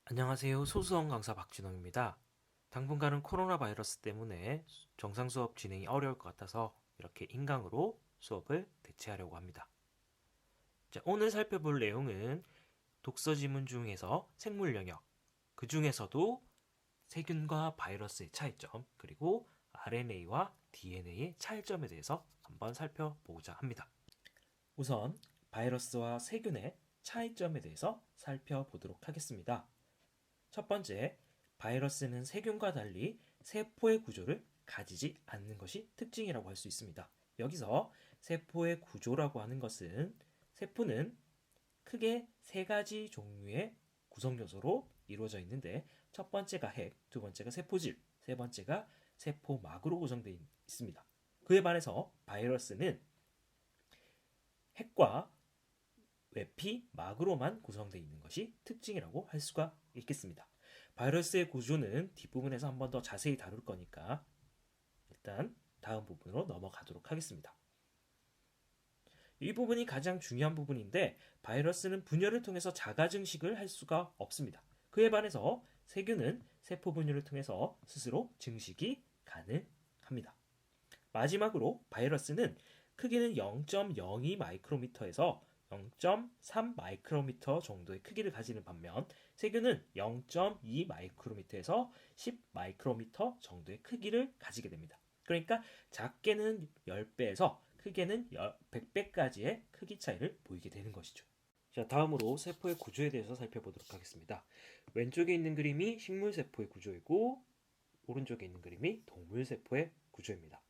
안녕하세요. 소수원 강사 박진홍입니다. 당분간은 코로나 바이러스 때문에 정상 수업 진행이 어려울 것 같아서 이렇게 인강으로 수업을 대체하려고 합니다. 자, 오늘 살펴볼 내용은 독서 지문 중에서 생물 영역, 그 중에서도 세균과 바이러스의 차이점, 그리고 RNA와 DNA의 차이점에 대해서 한번 살펴보고자 합니다. 우선 바이러스와 세균의 차이점에 대해서 살펴보도록 하겠습니다. 첫 번째, 바이러스는 세균과 달리 세포의 구조를 가지지 않는 것이 특징이라고 할 수 있습니다. 여기서 세포의 구조라고 하는 것은 세포는 크게 세 가지 종류의 구성 요소로 이루어져 있는데 첫 번째가 핵, 두 번째가 세포질, 세 번째가 세포막으로 구성되어 있습니다. 그에 반해서 바이러스는 핵과 외피, 막으로만 구성되어 있는 것이 특징이라고 할 수가 있겠습니다. 바이러스의 구조는 뒷부분에서 한 번 더 자세히 다룰 거니까 일단 다음 부분으로 넘어가도록 하겠습니다. 이 부분이 가장 중요한 부분인데 바이러스는 분열을 통해서 자가 증식을 할 수가 없습니다. 그에 반해서 세균은 세포 분열을 통해서 스스로 증식이 가능합니다. 마지막으로 바이러스는 크기는 0.02 마이크로미터에서 0.3 마이크로미터 정도의 크기를 가지는 반면 세균은 0.2 마이크로미터에서 10 마이크로미터 정도의 크기를 가지게 됩니다. 그러니까 작게는 10배에서 크게는 100배까지의 크기 차이를 보이게 되는 것이죠. 자, 다음으로 세포의 구조에 대해서 살펴보도록 하겠습니다. 왼쪽에 있는 그림이 식물세포의 구조이고 오른쪽에 있는 그림이 동물세포의 구조입니다.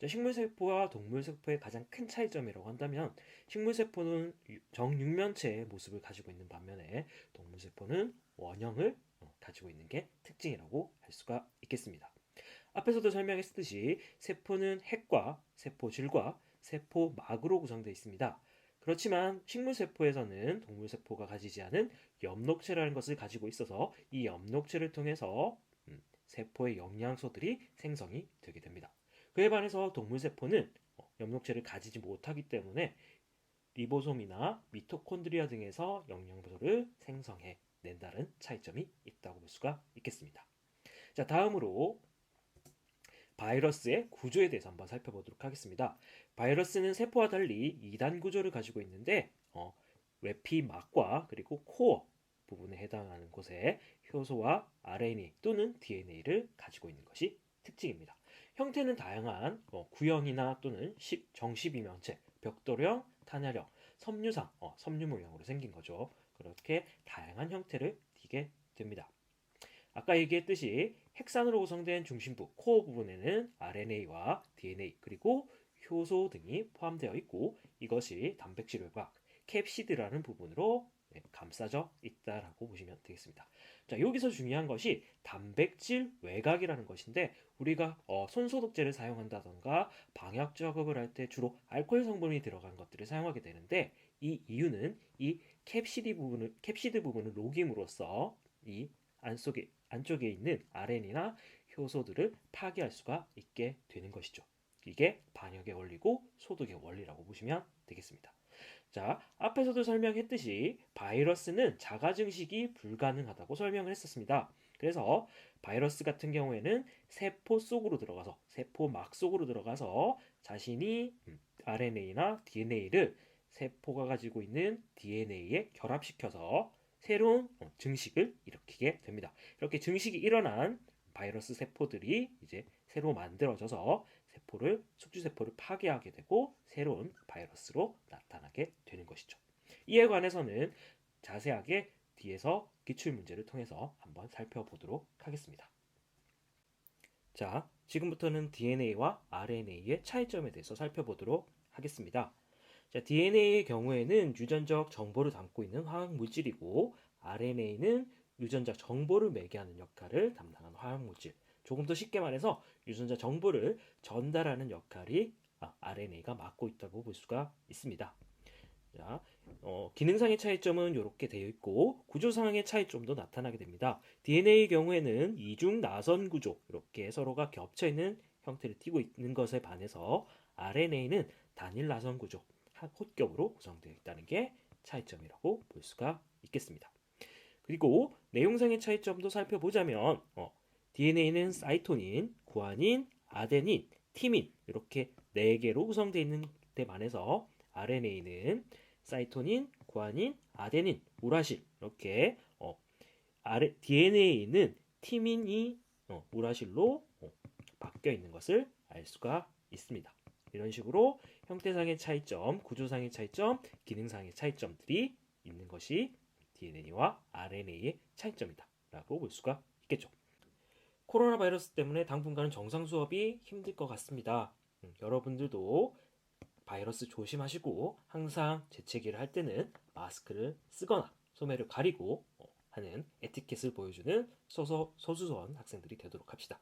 식물세포와 동물세포의 가장 큰 차이점이라고 한다면 식물세포는 정육면체의 모습을 가지고 있는 반면에 동물세포는 원형을 가지고 있는 게 특징이라고 할 수가 있겠습니다. 앞에서도 설명했듯이 세포는 핵과 세포질과 세포막으로 구성되어 있습니다. 그렇지만 식물세포에서는 동물세포가 가지지 않은 엽록체라는 것을 가지고 있어서 이 엽록체를 통해서 세포의 영양소들이 생성이 되게 됩니다. 그에 반해서 동물세포는 엽록체를 가지지 못하기 때문에 리보솜이나 미토콘드리아 등에서 영양소를 생성해 낸다는 차이점이 있다고 볼 수가 있겠습니다. 자, 다음으로 바이러스의 구조에 대해서 한번 살펴보도록 하겠습니다. 바이러스는 세포와 달리 2단 구조를 가지고 있는데 외피막과 그리고 코어 부분에 해당하는 곳에 효소와 RNA 또는 DNA를 가지고 있는 것이 특징입니다. 형태는 다양한 구형이나 또는 정십이면체, 벽돌형, 탄혈형, 섬유상, 섬유 모양으로 생긴 거죠. 그렇게 다양한 형태를 띠게 됩니다. 아까 얘기했듯이 핵산으로 구성된 중심부 코어 부분에는 RNA와 DNA 그리고 효소 등이 포함되어 있고 이것이 단백질 외곽 캡시드라는 부분으로 감싸져 있다라고 보시면 되겠습니다. 자, 여기서 중요한 것이 단백질 외곽이라는 것인데 우리가 손소독제를 사용한다던가 방역 작업을 할 때 주로 알코올 성분이 들어간 것들을 사용하게 되는데 이 이유는 이 캡시드 부분을 녹임으로써 이 안쪽에 있는 RNA나 효소들을 파괴할 수가 있게 되는 것이죠. 이게 반역의 원리고 소독의 원리라고 보시면 되겠습니다. 자, 앞에서도 설명했듯이 바이러스는 자가 증식이 불가능하다고 설명을 했었습니다. 그래서 바이러스 같은 경우에는 세포 속으로 들어가서 세포막 속으로 들어가서 자신이 RNA나 DNA를 세포가 가지고 있는 DNA에 결합시켜서 새로운 증식을 일으키게 됩니다. 이렇게 증식이 일어난 바이러스 세포들이 이제 새로 만들어져서 숙주세포를 파괴하게 되고 새로운 바이러스로 나타나게 되는 것이죠. 이에 관해서는 자세하게 뒤에서 기출문제를 통해서 한번 살펴보도록 하겠습니다. 자, 지금부터는 DNA와 RNA의 차이점에 대해서 살펴보도록 하겠습니다. 자, DNA의 경우에는 유전적 정보를 담고 있는 화학 물질이고 RNA는 유전적 정보를 매개하는 역할을 담당하는 화학 물질. 조금 더 쉽게 말해서 유전자 정보를 전달하는 역할이 RNA가 맡고 있다고 볼 수가 있습니다. 자, 기능상의 차이점은 이렇게 되어 있고 구조상의 차이점도 나타나게 됩니다. DNA의 경우에는 이중 나선 구조 이렇게 서로가 겹쳐 있는 형태를 띠고 있는 것에 반해서 RNA는 단일 나선 구조 홀겹으로 구성되어 있다는 게 차이점이라고 볼 수가 있겠습니다. 그리고 내용상의 차이점도 살펴보자면 DNA는 사이토닌, 구아닌, 아데닌, 티민 이렇게 4개로 구성되어 있는 데 반해서 RNA는 사이토닌, 구아닌, 아데닌, 우라실 이렇게 DNA는 티민이 우라실로 바뀌어 있는 것을 알 수가 있습니다. 이런 식으로 형태상의 차이점, 구조상의 차이점, 기능상의 차이점들이 있는 것이 DNA와 RNA의 차이점이다 라고 볼 수가 있겠죠. 코로나 바이러스 때문에 당분간은 정상 수업이 힘들 것 같습니다. 여러분들도 바이러스 조심하시고 항상 재채기를 할 때는 마스크를 쓰거나 소매를 가리고 하는 에티켓을 보여주는 소수선 학생들이 되도록 합시다.